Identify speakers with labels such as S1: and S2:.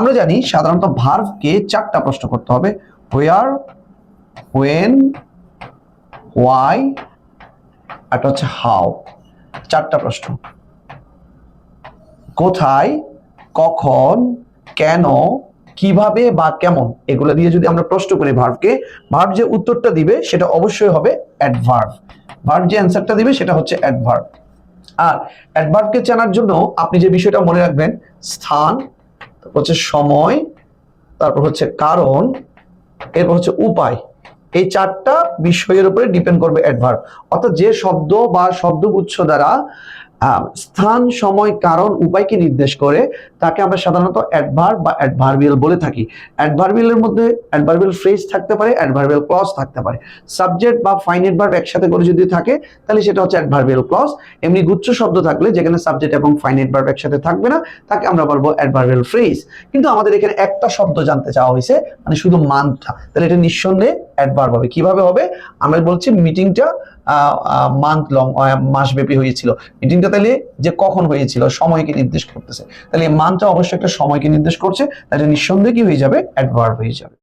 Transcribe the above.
S1: আমরা জানি সাধারণত ভার্বকে 4টা প্রশ্ন করতে হবে, হোয়ার, হোয়েন, হোয়াই, আর হচ্ছে হাউ। 4টা প্রশ্ন, কোথায়, কখন, কেন, কিভাবে বা কেমন, এগুলো দিয়ে যদি আমরা প্রশ্ন করি ভার্বকে, ভার্ব যে উত্তরটা দিবে সেটা অবশ্যই হবে অ্যাডভার্ব। ভার্ব যে অ্যান্সারটা দিবে সেটা হচ্ছে অ্যাডভার্ব। আর অ্যাডভার্বকে চেনার জন্য আপনি যে বিষয়টা মনে রাখবেন, স্থান, তারপর হচ্ছে সময়, তারপর হচ্ছে কারণ, এরপর হচ্ছে উপায়, এই 4টা বিষয়ের উপরে ডিপেন্ড করবে অ্যাডভার্ব। অর্থাৎ যে শব্দ বা শব্দগুচ্ছ দ্বারা স্থান, সময়, কারণ, উপায়কে নির্দেশ করে তাকে আমরা সাধারণত অ্যাডভার্ব বা অ্যাডভার্বিয়াল বলে থাকি। অ্যাডভার্বিয়ালের মধ্যে অ্যাডভার্বিয়াল ফ্রেজ থাকতে পারে, অ্যাডভার্বিয়াল ক্লজ থাকতে পারে। সাবজেক্ট বা ফাইনাইট ভার্ব একসাথে করে যদি থাকে তাহলে সেটা হচ্ছে অ্যাডভার্বিয়াল ক্লজ। এমনি গুচ্ছ শব্দ থাকলে যেখানে সাবজেক্ট এবং ফাইনাইট ভার্ব একসাথে থাকবে না তাকে আমরা বলবো অ্যাডভার্বিয়াল ফ্রেজ। কিন্তু আমাদের এখানে একটা শব্দ জানতে চাওয়া হয়েছে, মানে শুধু মান্থটা, তাহলে এটা নিঃসন্দেহে অ্যাডভার্ব হবে। কিভাবে হবে? আমরা বলছি মিটিংটা মান্থ লং, মাসব্যাপী হয়েছিল। মিটিংটা তাহলে যে কখন হয়েছিল সময়কে নির্দেশ করতেছে, তাহলে এই মান্থটা অবশ্যই একটা সময়কে নির্দেশ করছে, তাহলে নিঃসন্দেহে কি হয়ে যাবে? অ্যাডভার্ব হয়ে যাবে।